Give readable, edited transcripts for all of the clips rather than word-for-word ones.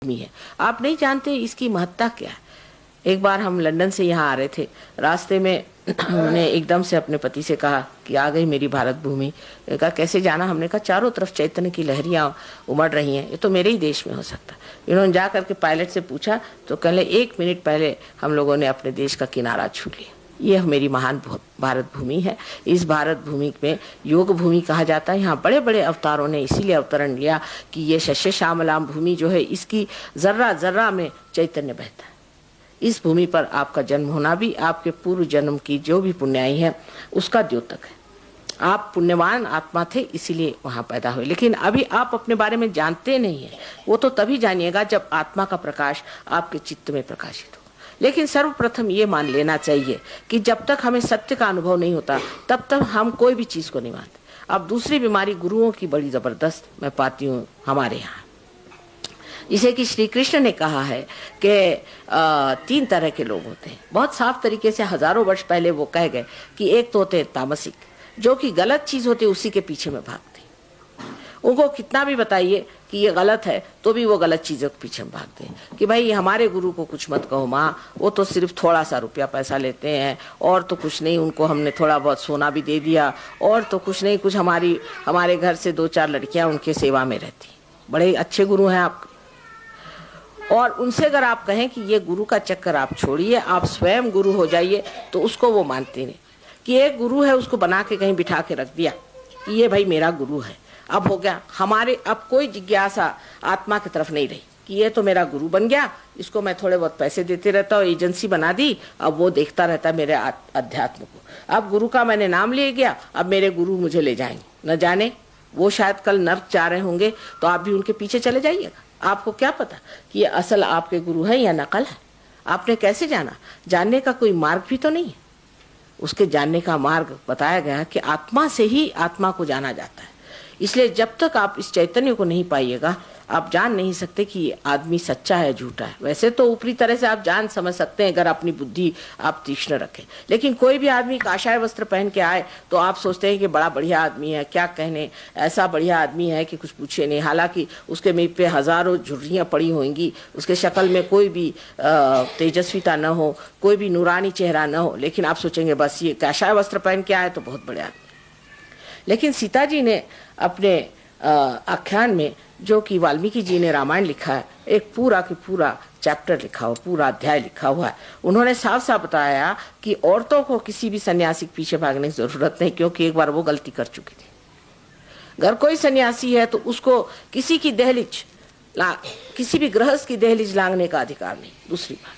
भूमि है। आप नहीं जानते इसकी महत्ता क्या है। एक बार हम लंदन से यहाँ आ रहे थे, रास्ते में उन्होंने एकदम से अपने पति से कहा कि आ गई मेरी भारत भूमि। कहा कैसे जाना? हमने कहा चारों तरफ चैतन्य की लहरियां उमड़ रही हैं, ये तो मेरे ही देश में हो सकता। इन्होंने जा करके पायलट से पूछा तो कहले 1 मिनट पहले हम लोगों ने अपने देश का किनारा छू लिया। ये मेरी महान भारत भूमि है। इस भारत भूमि में योग भूमि कहा जाता है। यहाँ बड़े बड़े अवतारों ने इसीलिए अवतरण लिया कि ये शस्य श्यामलाम भूमि जो है, इसकी जर्रा जर्रा में चैतन्य बहता है। इस भूमि पर आपका जन्म होना भी आपके पूर्व जन्म की जो भी पुण्याई है उसका द्योतक है। आप पुण्यवान आत्मा थे इसीलिए वहां पैदा हुए, लेकिन अभी आप अपने बारे में जानते नहीं है। वो तो तभी जानिएगा जब आत्मा का प्रकाश आपके चित्त में प्रकाशित हो। लेकिन सर्वप्रथम ये मान लेना चाहिए कि जब तक हमें सत्य का अनुभव नहीं होता तब तक हम कोई भी चीज को नहीं मानते। अब दूसरी बीमारी गुरुओं की बड़ी जबरदस्त मैं पाती हूँ हमारे यहाँ, जिसे कि श्री कृष्ण ने कहा है कि 3 तरह के लोग होते हैं। बहुत साफ तरीके से हजारों वर्ष पहले वो कह गए कि एक तो होते तामसिक, जो कि गलत चीज होती है उसी के पीछे में भागते। उनको कितना भी बताइए कि ये गलत है तो भी वो गलत चीजों के पीछे में भागते हैं कि भाई हमारे गुरु को कुछ मत कहो माँ, वो तो सिर्फ थोड़ा सा रुपया पैसा लेते हैं और तो कुछ नहीं, उनको हमने थोड़ा बहुत सोना भी दे दिया और तो कुछ नहीं, कुछ हमारे घर से 2-4 लड़कियां उनके सेवा में रहती। बड़े अच्छे गुरु हैं आप। और उनसे अगर आप कहें कि ये गुरु का चक्कर आप छोड़िए, आप स्वयं गुरु हो जाइए, तो उसको वो मानते नहीं कि एक गुरु है उसको बना के कहीं बिठा के रख दिया कि ये भाई मेरा गुरु है। अब हो गया हमारे, अब कोई जिज्ञासा आत्मा की तरफ नहीं रही कि ये तो मेरा गुरु बन गया, इसको मैं थोड़े बहुत पैसे देते रहता हूँ, एजेंसी बना दी, अब वो देखता रहता मेरे अध्यात्म को। अब गुरु का मैंने नाम ले गया, अब मेरे गुरु मुझे ले जाएंगे। न जाने वो शायद कल नर्क जा रहे होंगे तो आप भी उनके पीछे चले जाइएगा। आपको क्या पता कि ये असल आपके गुरु है या नकल है? आपने कैसे जाना? जानने का कोई मार्ग भी तो नहीं है। उसके जानने का मार्ग बताया गया कि आत्मा से ही आत्मा को जाना जाता है। इसलिए जब तक आप इस चैतन्य को नहीं पाइएगा आप जान नहीं सकते कि ये आदमी सच्चा है झूठा है। वैसे तो ऊपरी तरह से आप जान समझ सकते हैं अगर अपनी बुद्धि आप तीक्ष्ण रखें, लेकिन कोई भी आदमी काशाय वस्त्र पहन के आए तो आप सोचते हैं कि बड़ा बढ़िया आदमी है, क्या कहने, ऐसा बढ़िया आदमी है कि कुछ पूछे नहीं। हालांकि उसके मुंह पे हजारों झुर्रियां पड़ी होंगी, उसके शक्ल में कोई भी तेजस्विता न हो, कोई भी नूरानी चेहरा न हो, लेकिन आप सोचेंगे बस ये काशाय वस्त्र पहन के आए तो बहुत बड़े आदमी। लेकिन सीता जी ने अपने आख्यान में, जो कि वाल्मीकि जी ने रामायण लिखा है, एक पूरा की पूरा चैप्टर लिखा हुआ, पूरा अध्याय लिखा हुआ है। उन्होंने साफ साफ बताया कि औरतों को किसी भी सन्यासी के पीछे भागने की जरूरत नहीं, क्योंकि एक बार वो गलती कर चुकी थी। अगर कोई सन्यासी है तो उसको किसी की दहलीज, किसी भी गृहस्थ की दहलीज लांघने का अधिकार नहीं। दूसरी बात,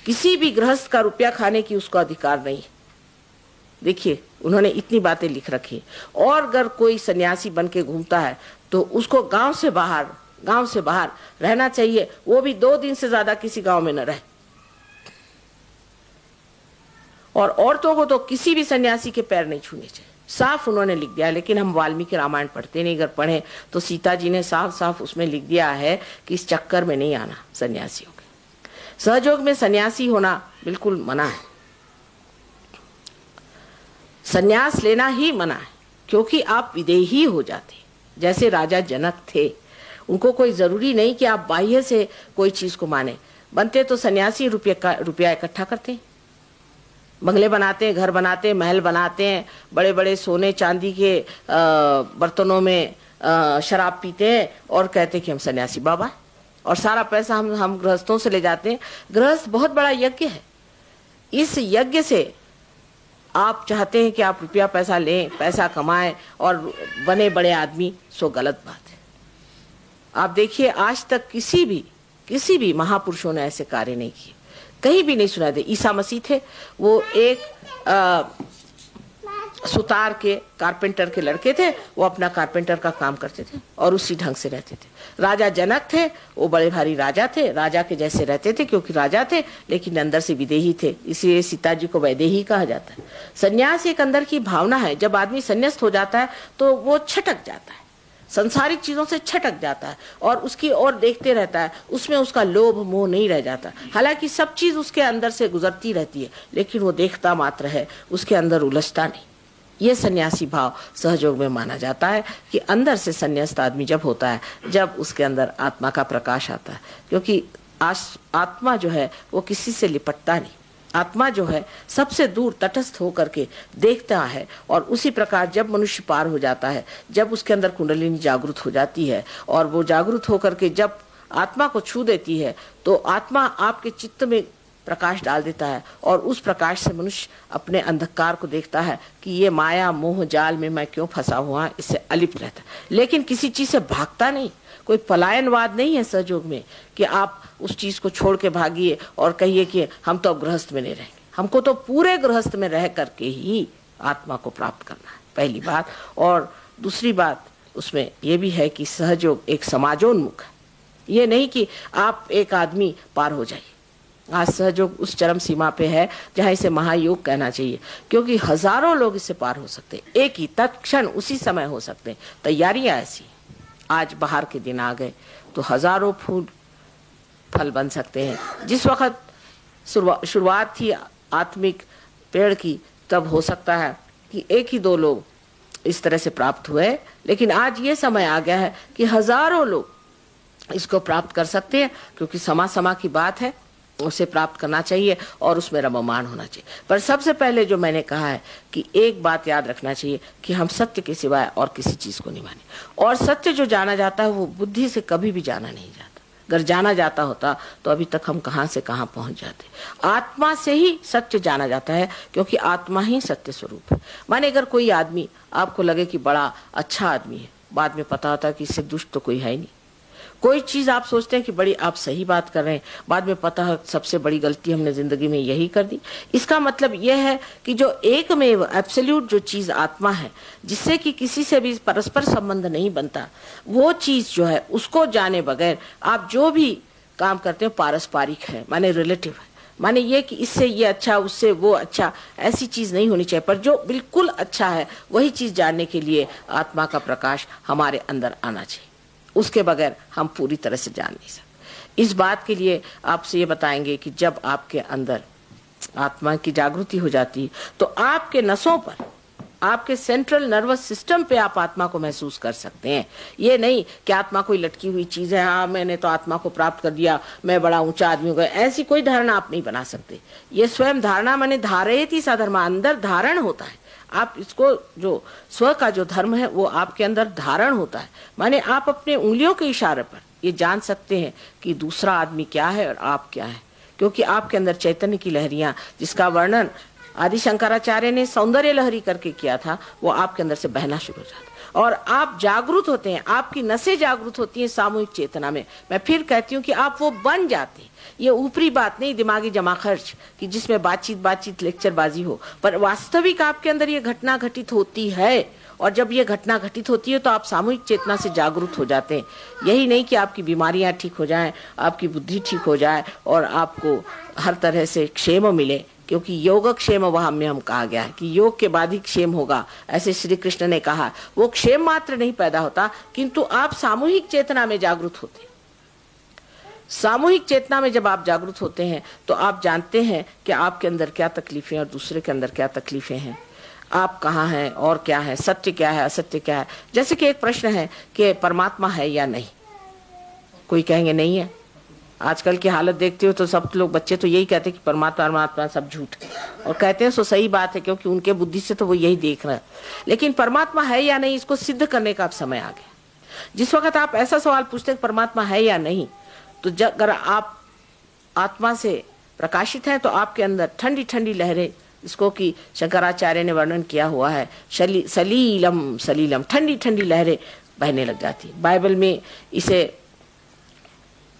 किसी भी गृहस्थ का रुपया खाने की उसको अधिकार नहीं। देखिए उन्होंने इतनी बातें लिख रखी। और अगर कोई सन्यासी बन के घूमता है तो उसको गांव से बाहर रहना चाहिए, वो भी 2 दिन से ज्यादा किसी गांव में न रहे। और औरतों को तो किसी भी सन्यासी के पैर नहीं छूने चाहिए, साफ उन्होंने लिख दिया। लेकिन हम वाल्मीकि रामायण पढ़ते नहीं, अगर पढ़े तो सीता जी ने साफ साफ उसमें लिख दिया है कि इस चक्कर में नहीं आना सन्यासियों के। सहयोग में सन्यासी होना बिल्कुल मना है, सन्यास लेना ही मना है, क्योंकि आप विदेही हो जाते। जैसे राजा जनक थे, उनको कोई जरूरी नहीं कि आप बाह्य से कोई चीज को माने। बनते तो सन्यासी रुपया इकट्ठा करते हैं, बंगले बनाते हैं, घर बनाते हैं, महल बनाते हैं, बड़े बड़े सोने चांदी के बर्तनों में शराब पीते हैं और कहते हैं कि हम सन्यासी बाबा हैं, और सारा पैसा हम गृहस्थों से ले जाते हैं। गृहस्थ बहुत बड़ा यज्ञ है। इस यज्ञ से आप चाहते हैं कि आप रुपया पैसा लें, पैसा कमाएं और बने बड़े आदमी, सो गलत बात है। आप देखिए आज तक किसी भी महापुरुषों ने ऐसे कार्य नहीं किए, कहीं भी नहीं सुना दे। ईसा मसीह थे, वो एक सुतार के कारपेंटर के लड़के थे, वो अपना कारपेंटर का काम करते थे और उसी ढंग से रहते थे। राजा जनक थे, वो बड़े भारी राजा थे, राजा के जैसे रहते थे क्योंकि राजा थे, लेकिन अंदर से विदेही थे, इसलिए सीता जी को वैदेही कहा जाता है। सन्यास एक अंदर की भावना है। जब आदमी संन्यास्त हो जाता है तो वो छटक जाता है, संसारिक चीजों से छटक जाता है और उसकी ओर देखते रहता है, उसमें उसका लोभ मोह नहीं रह जाता। हालांकि सब चीज उसके अंदर से गुजरती रहती है, लेकिन वो देखता मात्र है, उसके अंदर उलझता नहीं। ये सन्यासी भाव सहयोग में माना जाता है कि अंदर से संन्यास्त आदमी जब होता है, जब उसके अंदर आत्मा का प्रकाश आता है। क्योंकि आत्मा जो है वो किसी से लिपटता नहीं, आत्मा जो है सबसे दूर तटस्थ होकर के देखता है। और उसी प्रकार जब मनुष्य पार हो जाता है, जब उसके अंदर कुंडलिनी जागृत हो जाती है और वो जागृत होकर के जब आत्मा को छू देती है, तो आत्मा आपके चित्त में प्रकाश डाल देता है और उस प्रकाश से मनुष्य अपने अंधकार को देखता है कि ये माया मोह जाल में मैं क्यों फंसा हुआ, इससे अलिप्त रहता है। लेकिन किसी चीज से भागता नहीं, कोई पलायनवाद नहीं है सहयोग में कि आप उस चीज को छोड़ के भागिए और कहिए कि हम तो अब गृहस्थ में नहीं रहेंगे। हमको तो पूरे गृहस्थ में रह करके ही आत्मा को प्राप्त करना है, पहली बात। और दूसरी बात उसमें यह भी है कि सहयोग एक समाजोन्मुख है, ये नहीं कि आप एक आदमी पार हो जाइए। आज सहयोग उस चरम सीमा पे है जहां इसे महायोग कहना चाहिए, क्योंकि हजारों लोग इससे पार हो सकते हैं, एक ही तत्क्षण उसी समय हो सकते हैं। तैयारियां ऐसी, आज बाहर के दिन आ गए तो हजारों फूल फल बन सकते हैं। जिस वक्त शुरुआत थी आत्मिक पेड़ की, तब हो सकता है कि एक ही दो लोग इस तरह से प्राप्त हुए, लेकिन आज ये समय आ गया है कि हजारों लोग इसको प्राप्त कर सकते हैं, क्योंकि समा समा की बात है, उसे प्राप्त करना चाहिए और उसमें रममान होना चाहिए। पर सबसे पहले जो मैंने कहा है कि एक बात याद रखना चाहिए कि हम सत्य के सिवाय और किसी चीज को नहीं माने। और सत्य जो जाना जाता है वो बुद्धि से कभी भी जाना नहीं जाता। अगर जाना जाता होता तो अभी तक हम कहां से कहां पहुंच जाते। आत्मा से ही सत्य जाना जाता है, क्योंकि आत्मा ही सत्य स्वरूप है। माने अगर कोई आदमी आपको लगे कि बड़ा अच्छा आदमी है, बाद में पता होता है कि इससे दुष्ट तो कोई है नहीं। कोई चीज आप सोचते हैं कि बड़ी आप सही बात कर रहे हैं, बाद में पता है सबसे बड़ी गलती हमने जिंदगी में यही कर दी। इसका मतलब यह है कि जो एकमेव एब्सोल्यूट जो चीज आत्मा है, जिससे कि किसी से भी परस्पर संबंध नहीं बनता, वो चीज जो है उसको जाने बगैर आप जो भी काम करते हैं पारस्परिक है, माने रिलेटिव है। माने ये कि इससे ये अच्छा, उससे वो अच्छा, ऐसी चीज नहीं होनी चाहिए। पर जो बिल्कुल अच्छा है वही चीज जानने के लिए आत्मा का प्रकाश हमारे अंदर आना चाहिए, उसके बगैर हम पूरी तरह से जान नहीं सकते। इस बात के लिए आपसे ये बताएंगे कि जब आपके अंदर आत्मा की जागृति हो जाती तो आपके नसों पर, आपके सेंट्रल नर्वस सिस्टम पे आप आत्मा को महसूस कर सकते हैं। ये नहीं कि आत्मा कोई लटकी हुई चीज है, हाँ मैंने तो आत्मा को प्राप्त कर दिया, मैं बड़ा ऊंचा आदमी हो गया, ऐसी कोई धारणा आप नहीं बना सकते। ये स्वयं धारणा माने धारयति सा धर्म, अंदर धारण होता है। आप इसको जो स्व का जो धर्म है वो आपके अंदर धारण होता है। माने आप अपने उंगलियों के इशारे पर ये जान सकते हैं कि दूसरा आदमी क्या है और आप क्या है, क्योंकि आपके अंदर चैतन्य की लहरियां, जिसका वर्णन आदि शंकराचार्य ने सौंदर्य लहरी करके किया था, वो आपके अंदर से बहना शुरू हो जाता है और आप जागरूक होते हैं, आपकी नसें जागरूक होती हैं सामूहिक चेतना में। मैं फिर कहती हूँ कि आप वो बन जाते हैं। ये ऊपरी बात नहीं, दिमागी जमा खर्च कि जिसमें बातचीत लेक्चरबाजी हो, पर वास्तविक आपके अंदर ये घटना घटित होती है। और जब ये घटना घटित होती है तो आप सामूहिक चेतना से जागरूक हो जाते हैं। यही नहीं कि आपकी बीमारियां ठीक हो जाएं, आपकी बुद्धि ठीक हो जाए और आपको हर तरह से क्षेम मिले, क्योंकि योग क्षेम वहां में हम कहा गया है कि योग के बाद ही क्षेम होगा, ऐसे श्री कृष्ण ने कहा। वो क्षेम मात्र नहीं पैदा होता, किंतु आप सामूहिक चेतना में जागरूक होते हैं। सामूहिक चेतना में जब आप जागरूक होते हैं तो आप जानते हैं कि आपके अंदर क्या तकलीफें और दूसरे के अंदर क्या तकलीफें हैं, आप कहाँ हैं और क्या है, सत्य क्या है, असत्य क्या है। जैसे कि एक प्रश्न है कि परमात्मा है या नहीं, कोई कहेंगे नहीं है। आजकल की हालत देखते हो तो सब लोग, बच्चे तो यही कहते हैं कि परमात्मा सब झूठ, और कहते हैं सो सही बात है, क्योंकि उनके बुद्धि से तो वो यही देख रहे हैं। लेकिन परमात्मा है या नहीं, इसको सिद्ध करने का अब समय आ गया। जिस वक्त आप ऐसा सवाल पूछते हैं परमात्मा है या नहीं, तो अगर आप आत्मा से प्रकाशित हैं तो आपके अंदर ठंडी ठंडी लहरें, इसको कि शंकराचार्य ने वर्णन किया हुआ है, सलीलम सलीलम, ठंडी ठंडी लहरें बहने लग जाती। बाइबल में इसे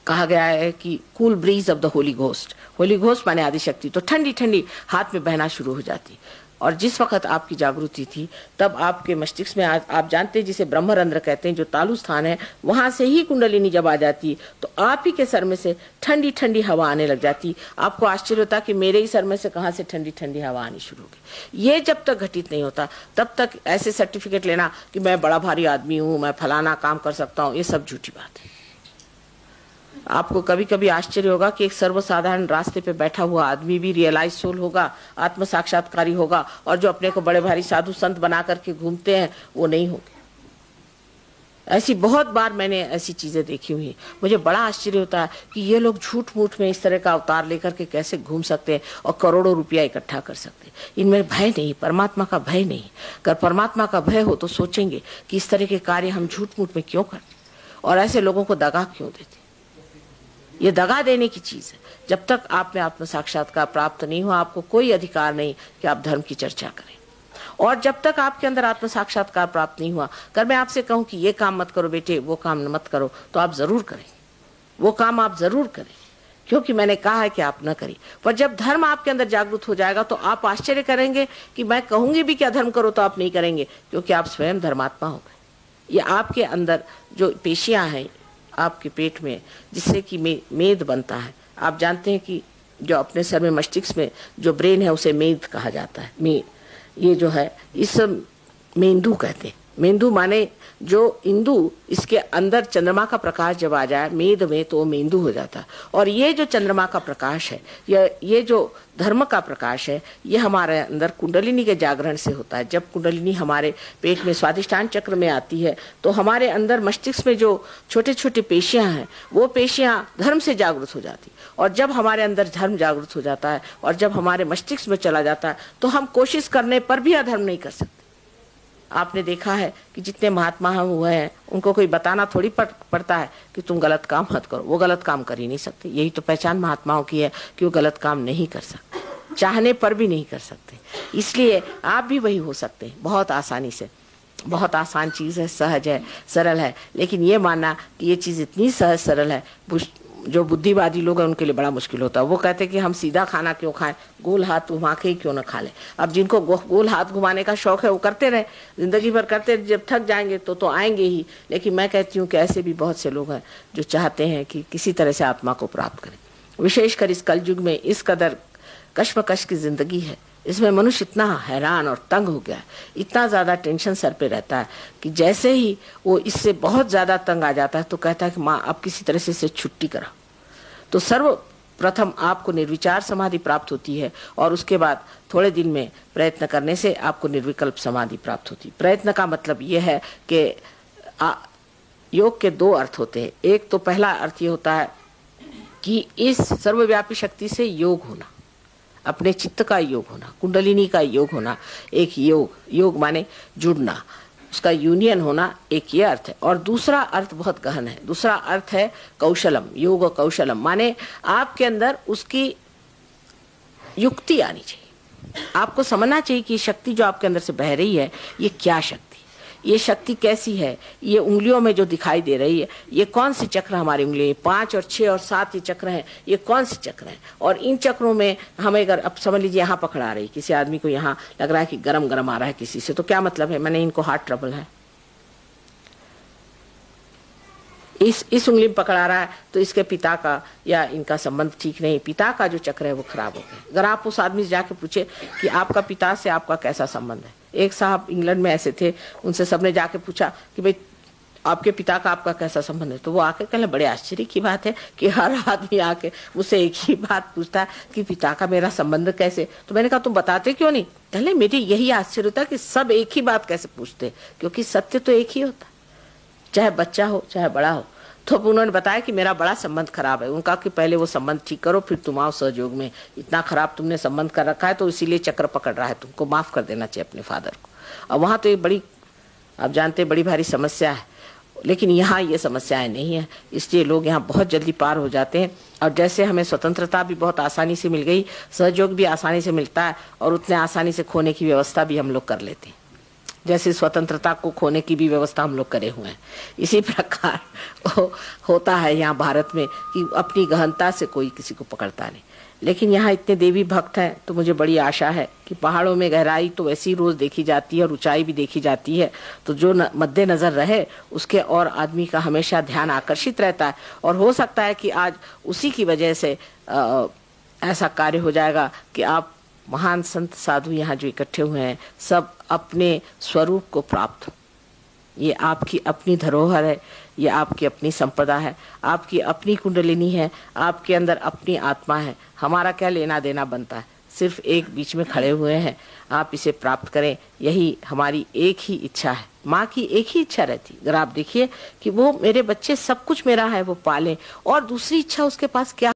कहा गया है कि cool bridge of the Holi ghost, Holi ghost माने आदिशक्ति, तो ठंडी ठंडी हाथ में बहना शुरू हो जाती। और जिस वक्त आपकी जागृति थी तब आपके मस्तिष्क में आप जानते हैं जिसे ब्रह्मरंध्र कहते हैं, जो तालु स्थान है, वहां से ही कुंडलिनी जब आ जाती तो आप ही के सर में से ठंडी ठंडी हवा आने लग जाती। आपको आश्चर्य होता कि मेरे ही सर में से कहां से ठंडी ठंडी हवा आनी शुरू हो गई। ये जब तक घटित नहीं होता तब तक ऐसे सर्टिफिकेट लेना कि मैं बड़ा भारी आदमी हूं, मैं फलाना काम कर सकता हूँ, ये सब झूठी बात है। आपको कभी कभी आश्चर्य होगा कि एक सर्वसाधारण रास्ते पे बैठा हुआ आदमी भी रियलाइज सोल होगा, आत्म साक्षात्कारी होगा, और जो अपने को बड़े भारी साधु संत बना करके घूमते हैं वो नहीं होंगे। ऐसी बहुत बार मैंने ऐसी चीजें देखी हुई। मुझे बड़ा आश्चर्य होता है कि ये लोग झूठ मूठ में इस तरह का अवतार लेकर के कैसे घूम सकते हैं और करोड़ों रुपया इकट्ठा कर सकते हैं। इनमें भय नहीं, परमात्मा का भय नहीं। अगर परमात्मा का भय हो तो सोचेंगे कि इस तरह के कार्य हम झूठ मूठ में क्यों करते और ऐसे लोगों को दगा क्यों देते। ये दगा देने की चीज है। जब तक आप में आत्म साक्षात्कार प्राप्त नहीं हुआ, आपको कोई अधिकार नहीं कि आप धर्म की चर्चा करें। और जब तक आपके अंदर आत्म साक्षात्कार प्राप्त नहीं हुआ, अगर मैं आपसे कहूं कि ये काम मत करो बेटे, वो काम मत करो, तो आप जरूर करें। वो काम आप जरूर करें, क्योंकि मैंने कहा है कि आप न करें। पर जब धर्म आपके अंदर जागृत हो जाएगा तो आप आश्चर्य करेंगे कि मैं कहूंगी भी क्या धर्म करो तो आप नहीं करेंगे, क्योंकि आप स्वयं धर्मात्मा हो गए। ये आपके अंदर जो पेशियां हैं आपके पेट में, जिससे कि मेद बनता है। आप जानते हैं कि जो अपने सर में मस्तिष्क में जो ब्रेन है उसे मेद कहा जाता है। ये जो है इस मेंदू कहते हैं। मेंदू माने जो इंदु, इसके अंदर चंद्रमा का प्रकाश जब आ जाए मेद में तो मेंदू हो जाता है। और ये जो चंद्रमा का प्रकाश है, ये जो धर्म का प्रकाश है, ये हमारे अंदर कुंडलिनी के जागरण से होता है। जब कुंडलिनी हमारे पेट में स्वादिष्ठान चक्र में आती है तो हमारे अंदर मस्तिष्क में जो छोटे छोटे पेशियां हैं वो पेशियां धर्म से जागृत हो जाती। और जब हमारे अंदर धर्म जागृत हो जाता है और जब हमारे मस्तिष्क में चला जाता है तो हम कोशिश करने पर भी अधर्म नहीं कर सकते। आपने देखा है कि जितने महात्मा हुए हैं उनको कोई बताना थोड़ी पड़ता है कि तुम गलत काम मत करो। वो गलत काम कर ही नहीं सकते। यही तो पहचान महात्माओं की है कि वो गलत काम नहीं कर सकते, चाहने पर भी नहीं कर सकते। इसलिए आप भी वही हो सकते हैं बहुत आसानी से। बहुत आसान चीज है, सहज है, सरल है। लेकिन ये मानना कि ये चीज इतनी सहज सरल है, जो बुद्धिवादी लोग हैं उनके लिए बड़ा मुश्किल होता है। वो कहते हैं कि हम सीधा खाना क्यों खाएं, गोल हाथ घुमा के ही क्यों न खा लें। अब जिनको गोल हाथ घुमाने का शौक है वो करते रहे, जिंदगी भर करते, जब थक जाएंगे तो आएंगे ही। लेकिन मैं कहती हूँ कि ऐसे भी बहुत से लोग हैं जो चाहते हैं कि किसी तरह से आत्मा को प्राप्त करें। विशेषकर इस कलयुग में इस कदर कश्मकश की जिंदगी है, इसमें मनुष्य इतना हैरान और तंग हो गया है, इतना ज्यादा टेंशन सर पे रहता है कि जैसे ही वो इससे बहुत ज्यादा तंग आ जाता है तो कहता है कि माँ अब किसी तरह से इससे छुट्टी कराओ। तो सर्वप्रथम आपको निर्विचार समाधि प्राप्त होती है और उसके बाद थोड़े दिन में प्रयत्न करने से आपको निर्विकल्प समाधि प्राप्त होती है। प्रयत्न का मतलब ये है कि योग के दो अर्थ होते हैं। एक तो पहला अर्थ ये होता है कि इस सर्वव्यापी शक्ति से योग होना, अपने चित्त का योग होना, कुंडलिनी का योग होना। एक योग माने जुड़ना, उसका यूनियन होना, एक ये अर्थ है। और दूसरा अर्थ बहुत गहन है। दूसरा अर्थ है कौशलम, योग कौशलम माने आपके अंदर उसकी युक्ति आनी चाहिए। आपको समझना चाहिए कि शक्ति जो आपके अंदर से बह रही है ये क्या शक्ति, ये शक्ति कैसी है। ये उंगलियों में जो दिखाई दे रही है, ये कौन सी चक्र हमारी उंगलियों, 5 और 6 और 7 ये चक्र हैं, ये कौन से चक्र हैं। और इन चक्रों में हमें अगर अब समझ लीजिए यहाँ पकड़ा रही, किसी आदमी को यहाँ लग रहा है कि गरम गरम आ रहा है किसी से, तो क्या मतलब है, मैंने इनको हार्ट ट्रबल है। इस उंगली में पकड़ा रहा है तो इसके पिता का या इनका संबंध ठीक नहीं, पिता का जो चक्र है वो खराब हो गया। अगर आप उस आदमी से जाके पूछे कि आपका पिता से आपका कैसा संबंध है। एक साहब इंग्लैंड में ऐसे थे, उनसे सबने जाके पूछा कि भाई आपके पिता का आपका कैसा संबंध है, तो वो आके कहने बड़े आश्चर्य की बात है कि हर आदमी आके मुझसे एक ही बात पूछता है कि पिता का मेरा संबंध कैसे। तो मैंने कहा तुम बताते क्यों नहीं। पहले मेरी यही आश्चर्य होता कि सब एक ही बात कैसे पूछते, क्योंकि सत्य तो एक ही होता, चाहे बच्चा हो चाहे बड़ा हो। तो उन्होंने बताया कि मेरा बड़ा संबंध खराब है। उनका कि पहले वो संबंध ठीक करो फिर तुम आओ सहयोग में, इतना खराब तुमने संबंध कर रखा है तो इसीलिए चक्र पकड़ रहा है, तुमको माफ कर देना चाहिए अपने फादर को। और वहां तो एक बड़ी, आप जानते बड़ी भारी समस्या है, लेकिन यहाँ ये समस्याएं नहीं है, इसलिए लोग यहाँ बहुत जल्दी पार हो जाते हैं। और जैसे हमें स्वतंत्रता भी बहुत आसानी से मिल गई, सहयोग भी आसानी से मिलता है और उतने आसानी से खोने की व्यवस्था भी हम लोग कर लेते हैं। जैसे स्वतंत्रता को खोने की भी व्यवस्था हम लोग करे हुए हैं, इसी प्रकार होता है यहाँ भारत में कि अपनी गहनता से कोई किसी को पकड़ता नहीं। लेकिन यहाँ इतने देवी भक्त हैं तो मुझे बड़ी आशा है कि पहाड़ों में गहराई तो वैसी ही रोज देखी जाती है और ऊंचाई भी देखी जाती है, तो जो मद्देनजर रहे उसके और आदमी का हमेशा ध्यान आकर्षित रहता है। और हो सकता है कि आज उसी की वजह से ऐसा कार्य हो जाएगा कि आप महान संत साधु यहाँ जो इकट्ठे हुए हैं सब अपने स्वरूप को प्राप्त हो। ये आपकी अपनी धरोहर है, ये आपकी अपनी संपदा है, आपकी अपनी कुंडलिनी है, आपके अंदर अपनी आत्मा है। हमारा क्या लेना देना बनता है, सिर्फ एक बीच में खड़े हुए हैं। आप इसे प्राप्त करें, यही हमारी एक ही इच्छा है। माँ की एक ही इच्छा रहती, अगर आप देखिए कि वो मेरे बच्चे सब कुछ मेरा है वो पालें, और दूसरी इच्छा उसके पास क्या